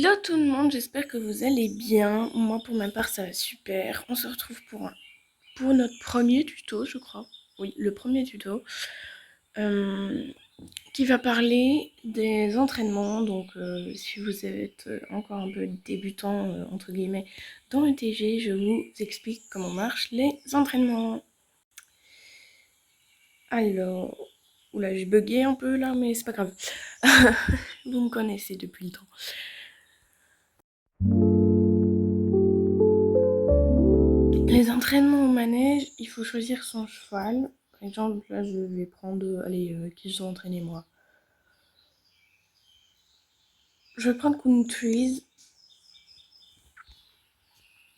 Hello tout le monde, j'espère que vous allez bien. Moi pour ma part ça va super. On se retrouve pour notre premier tuto, je crois. Oui, le premier tuto. Qui va parler des entraînements. Donc si vous êtes encore un peu débutant entre guillemets dans le TG, je vous explique comment marchent les entraînements. Alors, oula, j'ai bugué un peu là, mais c'est pas grave. Vous me connaissez depuis le temps. Les entraînements au manège, il faut choisir son cheval. Par exemple, là, je vais prendre... Allez, qui je dois entraîner, moi? Je vais prendre Countries.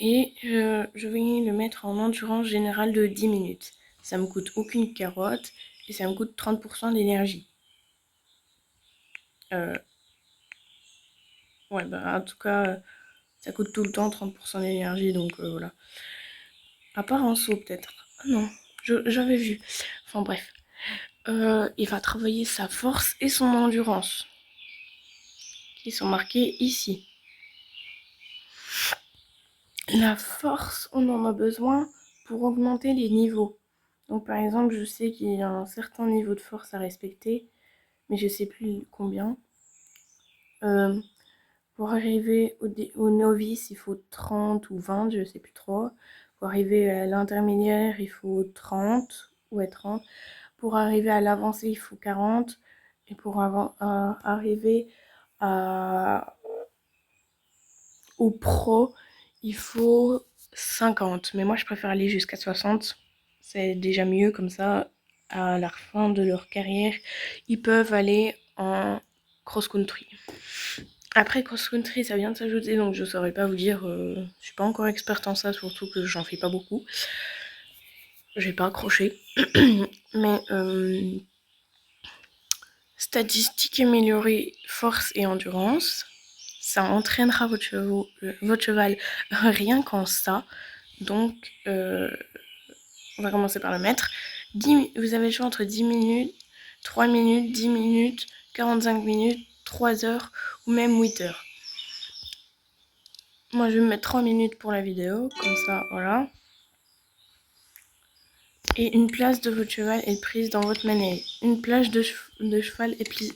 Et je vais le mettre en endurance générale de 10 minutes. Ça me coûte aucune carotte. Et ça me coûte 30% d'énergie. Ouais, bah, en tout cas, ça coûte tout le temps 30% d'énergie. Donc, voilà. À part en saut, peut-être. Ah non, j'avais vu. Enfin, bref. Il va travailler sa force et son endurance, qui sont marqués ici. La force, on en a besoin pour augmenter les niveaux. Donc par exemple, je sais qu'il y a un certain niveau de force à respecter, mais je sais plus combien. Pour arriver au novice, il faut 30 ou 20, je sais plus trop. Pour arriver à l'intermédiaire, il faut 30, ouais 30. Pour arriver à l'avancée, il faut 40. Et pour arriver au pro, il faut 50. Mais moi, je préfère aller jusqu'à 60. C'est déjà mieux, comme ça, à la fin de leur carrière, ils peuvent aller en cross-country. Après, cross-country, ça vient de s'ajouter, donc je saurais pas vous dire. Je suis pas encore experte en ça, surtout que j'en fais pas beaucoup. J'ai pas accroché. Mais statistiques améliorées, force et endurance. Ça entraînera votre cheval rien qu'en ça. Donc, on va commencer par le mettre. Vous avez le choix entre 10 minutes, 3 minutes, 10 minutes, 45 minutes, 3 heures ou même 8 heures. Moi, je vais me mettre 3 minutes pour la vidéo, comme ça, voilà. Et une place de votre cheval est prise dans votre manège. Une place de cheval est prise.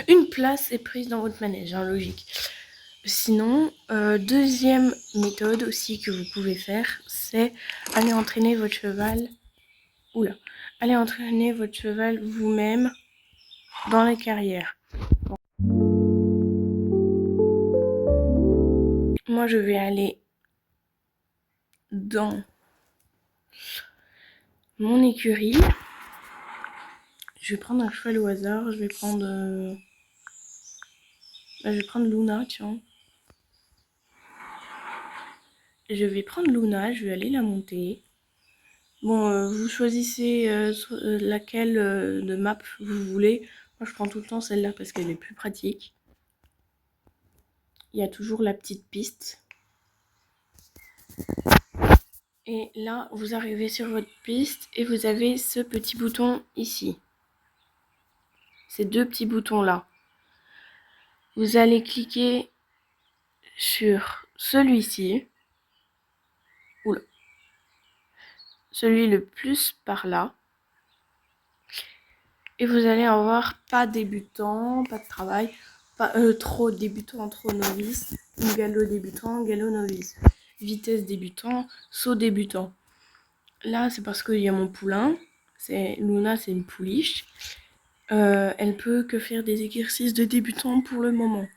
Une place est prise dans votre manège, hein, logique. Sinon, deuxième méthode aussi que vous pouvez faire, c'est aller entraîner votre cheval. Oula, allez entraîner votre cheval vous-même dans les carrières. Moi, je vais aller dans mon écurie. Je vais prendre un cheval au hasard. Je vais prendre Luna, tiens. Je vais prendre Luna, je vais aller la monter. Bon, vous choisissez laquelle de map vous voulez. Moi, je prends tout le temps celle-là parce qu'elle est plus pratique. Il y a toujours la petite piste. Et là, vous arrivez sur votre piste et vous avez ce petit bouton ici. Ces deux petits boutons-là. Vous allez cliquer sur celui-ci. Oula. Celui le plus par là. Et vous allez avoir pas débutant, pas de travail, pas trop débutant, trop novice, galop débutant, galop novice, vitesse débutant, saut débutant. Là, c'est parce qu'il y a mon poulain. Luna, c'est une pouliche. Elle peut que faire des exercices de débutant pour le moment.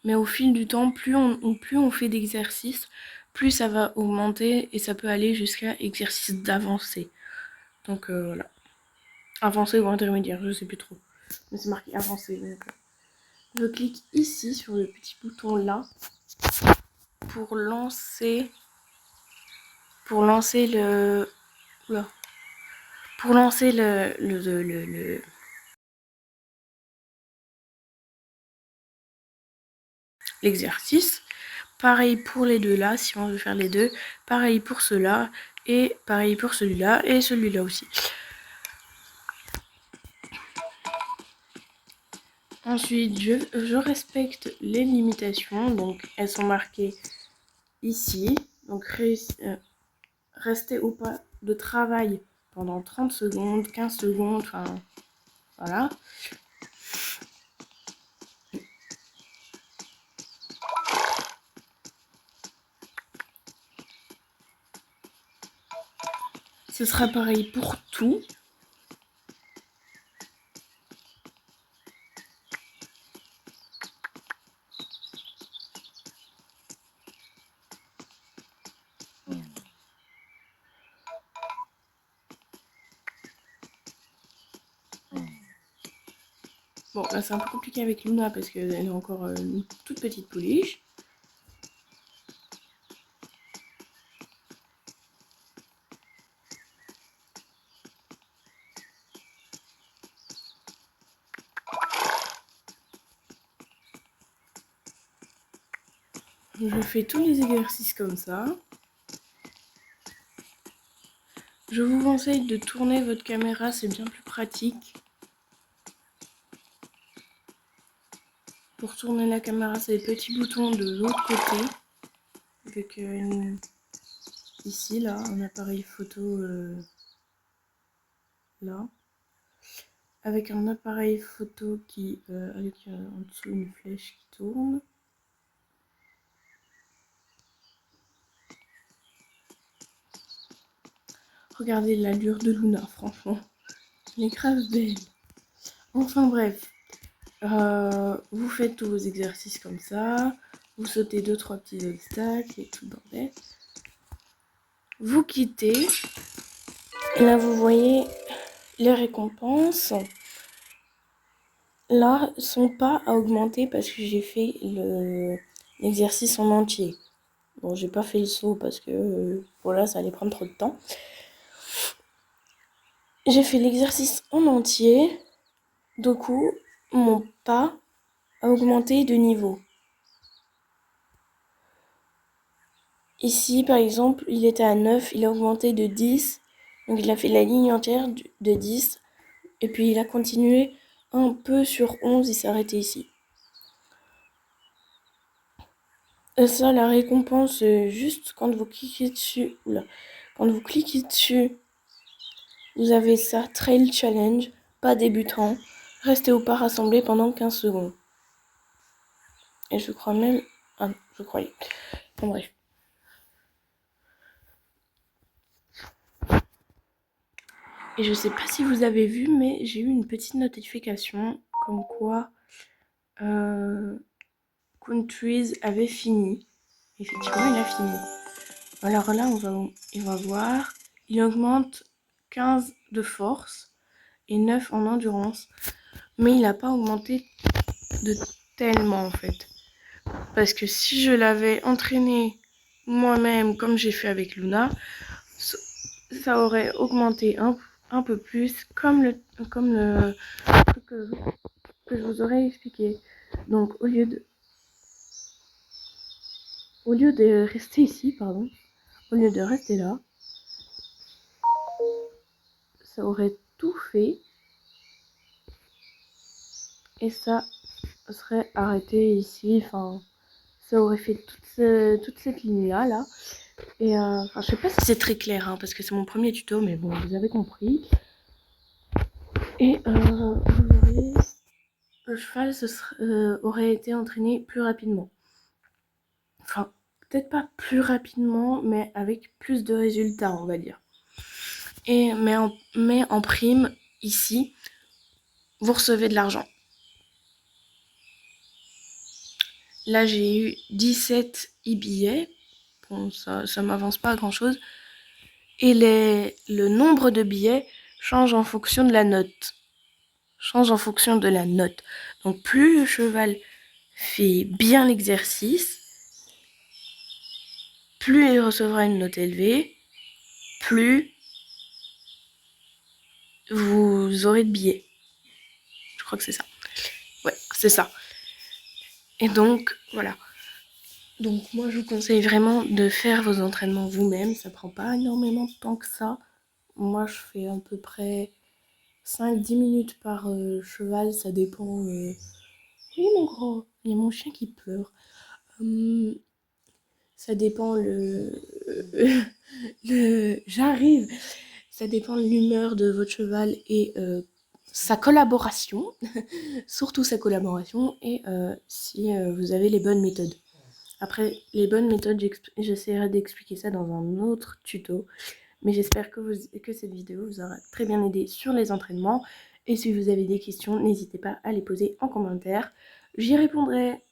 Mais au fil du temps, plus on fait d'exercices, plus ça va augmenter et ça peut aller jusqu'à exercice d'avancée. Donc voilà. Avancé ou intermédiaire, je sais plus trop. Mais c'est marqué avancé. Donc, je clique ici sur le petit bouton là pour lancer le. Oula. Pour lancer l'exercice. Pareil pour les deux là, si on veut faire les deux. Pareil pour ceux-là. Et pareil pour celui-là. Et celui-là aussi. Ensuite, je respecte les limitations, donc elles sont marquées ici. Donc rester au pas de travail pendant 30 secondes, 15 secondes, enfin voilà. Ce sera pareil pour tout. Bon, là c'est un peu compliqué avec Luna parce qu'elle est encore une toute petite pouliche. Je fais tous les exercices comme ça. Je vous conseille de tourner votre caméra, c'est bien plus pratique. Pour tourner la caméra, c'est les petits boutons de l'autre côté. Avec ici, là, un appareil photo là. Avec un appareil photo qui, avec en dessous une flèche qui tourne. Regardez l'allure de Luna, franchement. Elle est grave belle. Enfin bref, vous faites tous vos exercices comme ça. Vous sautez 2-3 petits obstacles et tout le bordel. Vous quittez. Et là, vous voyez les récompenses. Là, sont pas à augmenter parce que j'ai fait l'exercice en entier. Bon, j'ai pas fait le saut parce que voilà, ça allait prendre trop de temps. J'ai fait l'exercice en entier. Du coup, mon pas a augmenté de niveau. Ici, par exemple, il était à 9, il a augmenté de 10. Donc, il a fait la ligne entière de 10. Et puis, il a continué un peu sur 11, il s'est arrêté ici. Et ça, la récompense, juste quand vous cliquez dessus. Oula. Quand vous cliquez dessus, vous avez ça, Trail Challenge, pas débutant. Restez au pas rassemblé pendant 15 secondes. Et je crois même... Ah, je croyais. Bon, bref. Et je sais pas si vous avez vu, mais j'ai eu une petite notification comme quoi Countries avait fini. Effectivement, il a fini. Alors là, on va voir. Il augmente 15 de force et 9 en endurance. Mais il n'a pas augmenté de tellement en fait. Parce que si je l'avais entraîné moi-même comme j'ai fait avec Luna, ça aurait augmenté un peu plus comme le truc que je vous aurais expliqué. Donc au lieu de rester ici, pardon, au lieu de rester là, ça aurait tout fait et ça serait arrêté ici, enfin ça aurait fait toute cette ligne là. Et je sais pas si c'est très clair hein, parce que c'est mon premier tuto, mais bon, vous avez compris. Et vous voyez, le cheval aurait été entraîné plus rapidement. Enfin, peut-être pas plus rapidement, mais avec plus de résultats, on va dire. Mais en prime, ici, vous recevez de l'argent. Là, j'ai eu 17 e-billets. Bon, ça m'avance pas à grand-chose. Et le nombre de billets change en fonction de la note. Donc, plus le cheval fait bien l'exercice, plus il recevra une note élevée, plus vous aurez de billets. Je crois que c'est ça. Ouais, c'est ça. Et donc, voilà. Donc moi, je vous conseille vraiment de faire vos entraînements vous-même. Ça prend pas énormément de temps que ça. Moi, je fais à peu près 5-10 minutes par cheval. Ça dépend Oui, mon gros, il y a mon chien qui pleure. Hum, ça dépend J'arrive. Ça dépend de l'humeur de votre cheval et sa collaboration, surtout sa collaboration, et si vous avez les bonnes méthodes. Après, les bonnes méthodes, j'essaierai d'expliquer ça dans un autre tuto. Mais j'espère que cette vidéo vous aura très bien aidé sur les entraînements. Et si vous avez des questions, n'hésitez pas à les poser en commentaire. J'y répondrai.